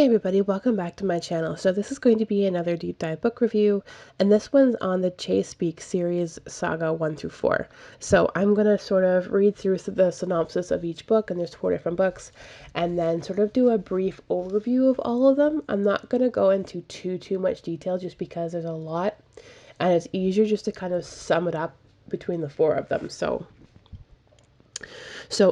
Hey everybody, welcome back to my channel. So this is going to be another deep dive book review, and this one's on the Cheaspeak series saga 1 through 4. So I'm going to sort of read through the synopsis of each book, and there's 4 different books, and then sort of do a brief overview of all of them. I'm not going to go into too much detail just because there's a lot, and it's easier just to kind of sum it up between the 4 of them. So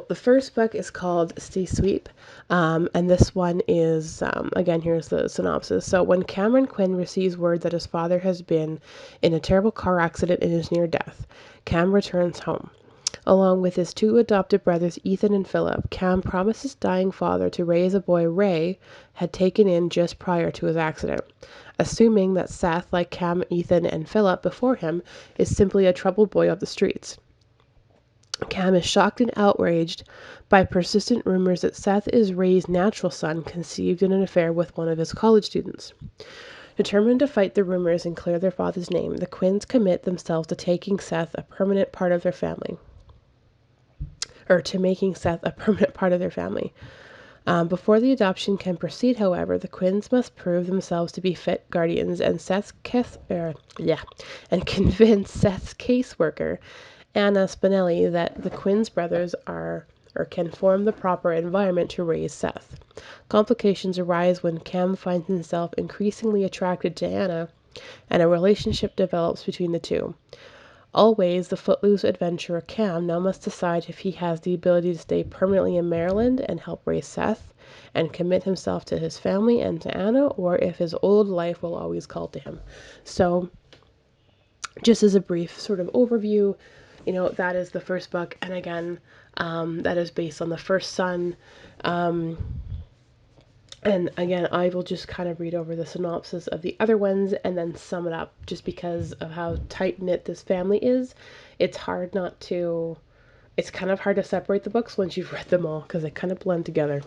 the first book is called Cheaspeak, and this one is, again, here's the synopsis. So when Cameron Quinn receives word that his father has been in a terrible car accident and is near death, Cam returns home. Along with his 2 adopted brothers, Ethan and Philip, Cam promised his dying father to raise a boy Ray had taken in just prior to his accident, assuming that Seth, like Cam, Ethan, and Philip before him, is simply a troubled boy of the streets. Cam is shocked and outraged by persistent rumors that Seth is Ray's natural son, conceived in an affair with one of his college students. Determined to fight the rumors and clear their father's name, the Quinns commit themselves to taking Seth a permanent part of their family. Or to making Seth a permanent part of their family. Before the adoption can proceed, however, the Quinns must prove themselves to be fit guardians and convince Seth's caseworker Anna Spinelli that the Quinns brothers are or can form the proper environment to raise Seth. Complications arise when Cam finds himself increasingly attracted to Anna, and a relationship develops between the two. Always the footloose adventurer Cam now must decide if he has the ability to stay permanently in Maryland and help raise Seth and commit himself to his family and to Anna, or if his old life will always call to him. So, just as a brief sort of overview, that is the first book. And again, that is based on the first son. And again, I will just kind of read over the synopsis of the other ones and then sum it up, just because of how tight-knit this family is. It's kind of hard to separate the books once you've read them all, because they kind of blend together.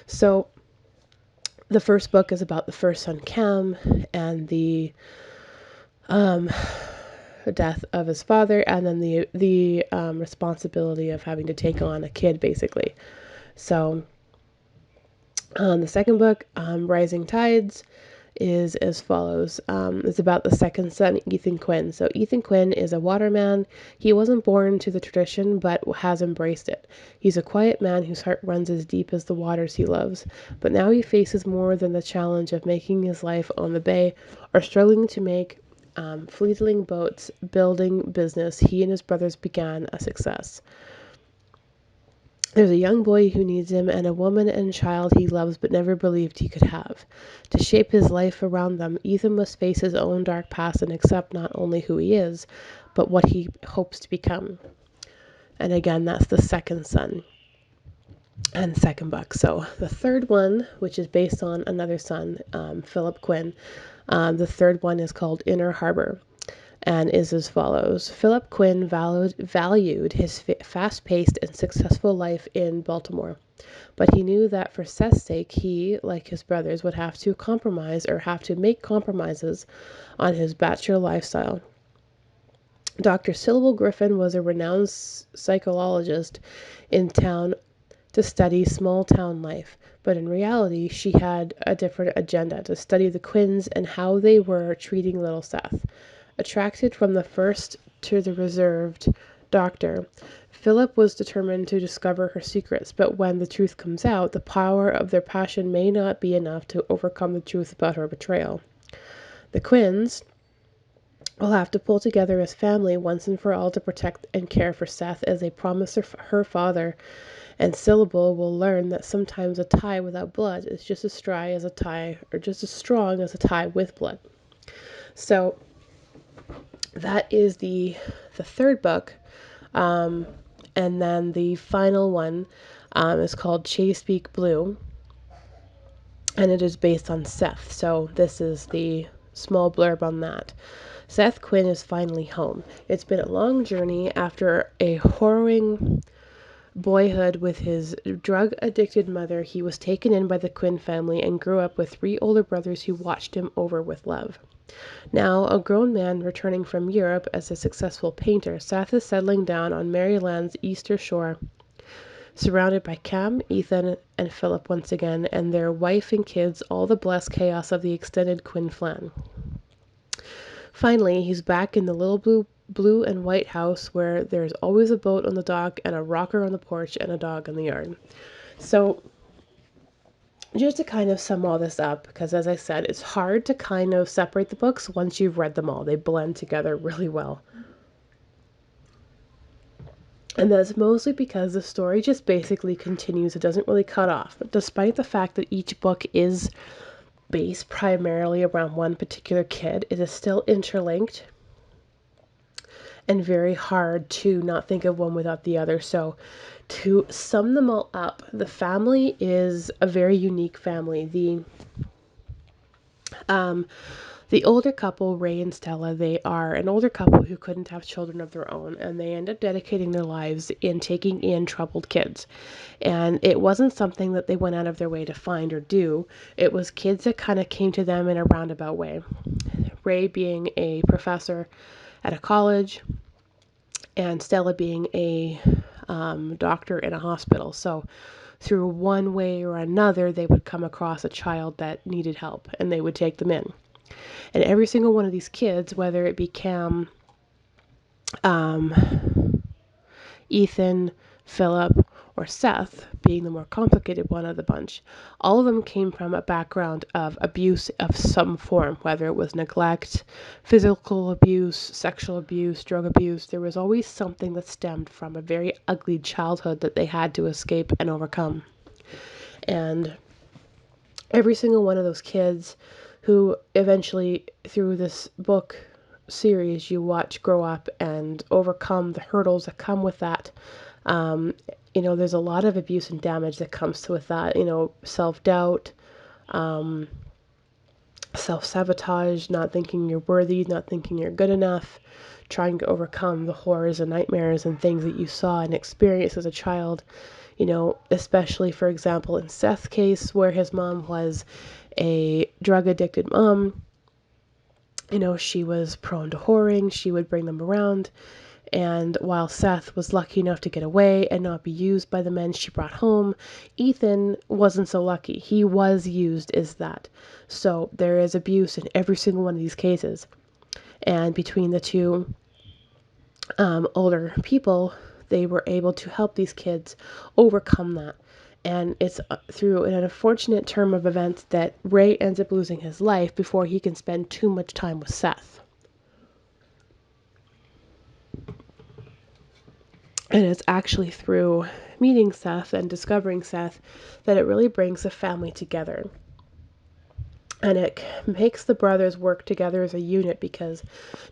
So the first book is about the first son, Cam, and the death of his father, and then the responsibility of having to take on a kid, basically. So the second book, Rising Tides, is as follows. It's about the second son, Ethan Quinn. So Ethan Quinn is a waterman. He wasn't born to the tradition, but has embraced it. He's a quiet man whose heart runs as deep as the waters he loves. But now he faces more than the challenge of making his life on the bay or struggling to make fledgling boats building business he and his brothers began a success. There's a young boy who needs him and a woman and child he loves but never believed he could have. To shape his life around them, Ethan must face his own dark past and accept not only who he is, but what he hopes to become. And again, that's the second son and second book. So the third one, which is based on another son, Philip Quinn, the third one is called Inner Harbor and is as follows. Philip Quinn valued his fast-paced and successful life in Baltimore, but he knew that for Seth's sake, he, like his brothers, would have to make compromises on his bachelor lifestyle. Dr. Sybil Griffin was a renowned psychologist in town to study small town life, but in reality she had a different agenda: to study the Quinns and how they were treating little Seth. Attracted from the first to the reserved doctor, Philip was determined to discover her secrets, but when the truth comes out, the power of their passion may not be enough to overcome the truth about her betrayal. The Quinns will have to pull together as family once and for all to protect and care for Seth, as they promise her father, and Sybil will learn that sometimes a tie without blood is just as strong as a tie with blood. So that is the third book, and then the final one is called Cheaspeak Blue, and it is based on Seth. So this is the small blurb on that. Seth Quinn is finally home. It's been a long journey. After a harrowing boyhood with his drug-addicted mother, he was taken in by the Quinn family and grew up with 3 older brothers who watched him over with love. Now, a grown man returning from Europe as a successful painter, Seth is settling down on Maryland's eastern shore surrounded by Cam, Ethan, and Philip once again, and their wife and kids, all the blessed chaos of the extended Quinn clan. Finally, he's back in the little blue and white house where there's always a boat on the dock and a rocker on the porch and a dog in the yard. So just to kind of sum all this up, because as I said, it's hard to kind of separate the books once you've read them all. They blend together really well. And that's mostly because the story just basically continues. It doesn't really cut off. But despite the fact that each book is based primarily around one particular kid, it is still interlinked and very hard to not think of one without the other. So to sum them all up, the family is a very unique family. The older couple, Ray and Stella, they are an older couple who couldn't have children of their own, and they end up dedicating their lives in taking in troubled kids. And it wasn't something that they went out of their way to find or do. It was kids that kind of came to them in a roundabout way. Ray being a professor at a college, and Stella being a doctor in a hospital. So through one way or another, they would come across a child that needed help, and they would take them in. And every single one of these kids, whether it be Cam, Ethan, Philip, or Seth, being the more complicated one of the bunch, all of them came from a background of abuse of some form, whether it was neglect, physical abuse, sexual abuse, drug abuse. There was always something that stemmed from a very ugly childhood that they had to escape and overcome. And every single one of those kids who eventually, through this book series, you watch grow up and overcome the hurdles that come with that. There's a lot of abuse and damage that comes with that. Self-doubt, self-sabotage, not thinking you're worthy, not thinking you're good enough, trying to overcome the horrors and nightmares and things that you saw and experienced as a child. Especially, for example, in Seth's case, where his mom was a drug addicted mom. She was prone to whoring. She would bring them around. And while Seth was lucky enough to get away and not be used by the men she brought home, Ethan wasn't so lucky. He was used as that. So there is abuse in every single one of these cases. And between the two older people, they were able to help these kids overcome that. And it's through an unfortunate turn of events that Ray ends up losing his life before he can spend too much time with Seth. And it's actually through meeting Seth and discovering Seth that it really brings the family together. And it makes the brothers work together as a unit, because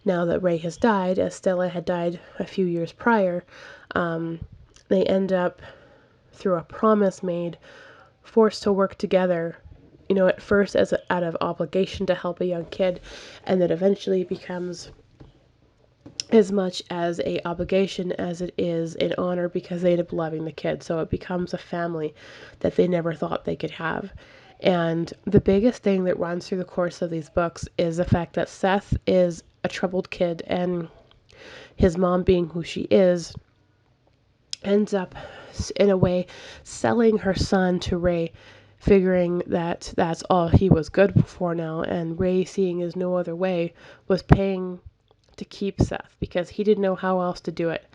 now that Ray has died, as Stella had died a few years prior, they end up, through a promise made, forced to work together, at first out of obligation to help a young kid, and then eventually becomes as much as a obligation as it is an honor, because they end up loving the kid. So it becomes a family that they never thought they could have. And the biggest thing that runs through the course of these books is the fact that Seth is a troubled kid, and his mom, being who she is, ends up, in a way, selling her son to Ray, figuring that that's all he was good for now. And Ray, seeing as no other way, was paying to keep Seth because he didn't know how else to do it.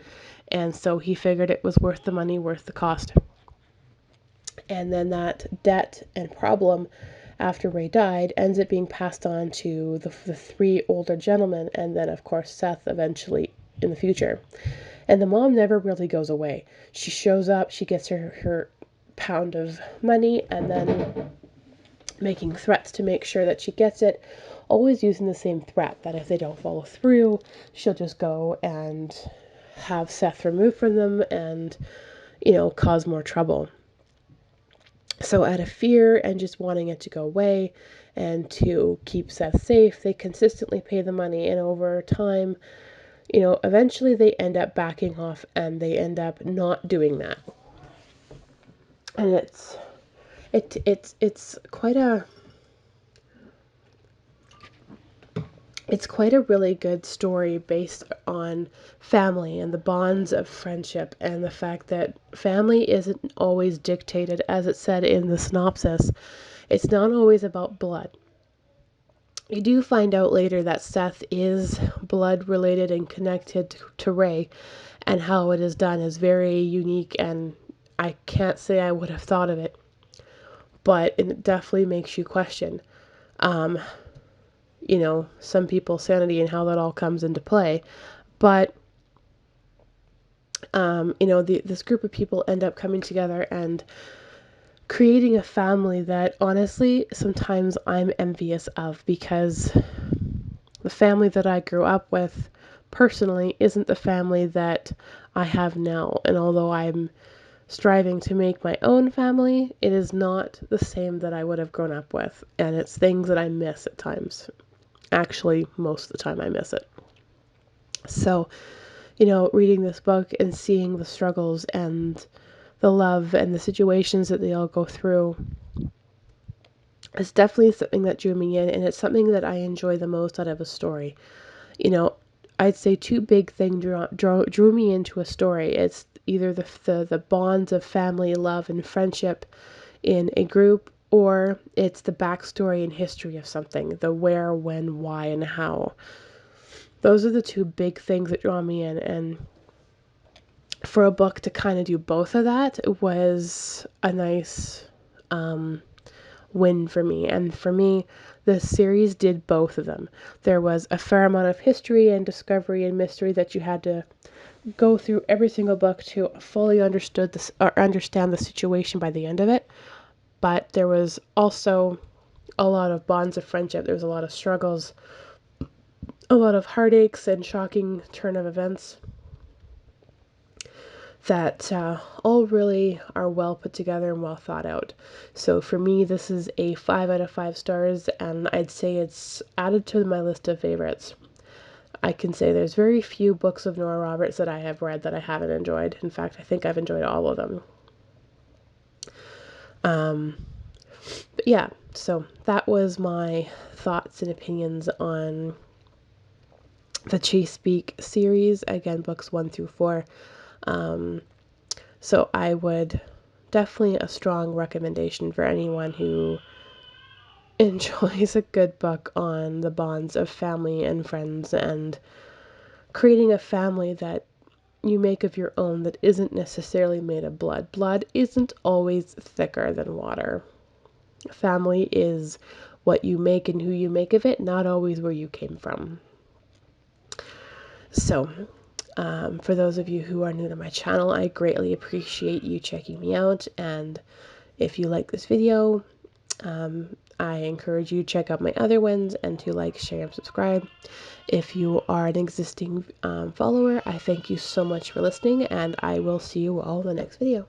And so he figured it was worth the money, worth the cost. And then that debt and problem, after Ray died, ends up being passed on to the three older gentlemen, and then, of course, Seth eventually in the future. And the mom never really goes away. She shows up, she gets her pound of money, and then making threats to make sure that she gets it, always using the same threat that if they don't follow through, she'll just go and have Seth removed from them and, cause more trouble. So out of fear and just wanting it to go away and to keep Seth safe, they consistently pay the money, and over time, eventually they end up backing off and they end up not doing that. And it's quite a It's quite a really good story based on family and the bonds of friendship and the fact that family isn't always dictated, as it said in the synopsis. It's not always about blood. You do find out later that Seth is blood related and connected to Ray, and how it is done is very unique, and I can't say I would have thought of it, but it definitely makes you question, um, some people's sanity and how that all comes into play. But, this group of people end up coming together and creating a family that honestly sometimes I'm envious of, because the family that I grew up with personally isn't the family that I have now. And although I'm striving to make my own family, it is not the same that I would have grown up with. And it's things that I miss at times. Actually, most of the time I miss it. So, reading this book and seeing the struggles and the love and the situations that they all go through is definitely something that drew me in, and it's something that I enjoy the most out of a story. You know, I'd say two big things drew me into a story. It's either the bonds of family, love, and friendship in a group, or it's the backstory and history of something, the where, when, why, and how. Those are the two big things that draw me in, and for a book to kind of do both of that was a nice win for me. And for me, the series did both of them. There was a fair amount of history and discovery and mystery that you had to go through every single book to fully understand the situation by the end of it. But there was also a lot of bonds of friendship. There was a lot of struggles, a lot of heartaches, and shocking turn of events that all really are well put together and well thought out. So for me, this is a 5 out of 5 stars, and I'd say it's added to my list of favorites. I can say there's very few books of Nora Roberts that I have read that I haven't enjoyed. In fact, I think I've enjoyed all of them. But yeah, so that was my thoughts and opinions on the Cheaspeak series. Again, books 1 through 4. So I would definitely a strong recommendation for anyone who enjoys a good book on the bonds of family and friends and creating a family that you make of your own that isn't necessarily made of blood. Blood isn't always thicker than water. Family is what you make and who you make of it, not always where you came from. So, for those of you who are new to my channel, I greatly appreciate you checking me out. And if you like this video, I encourage you to check out my other ones and to like, share, and subscribe. If you are an existing follower, I thank you so much for listening, and I will see you all in the next video.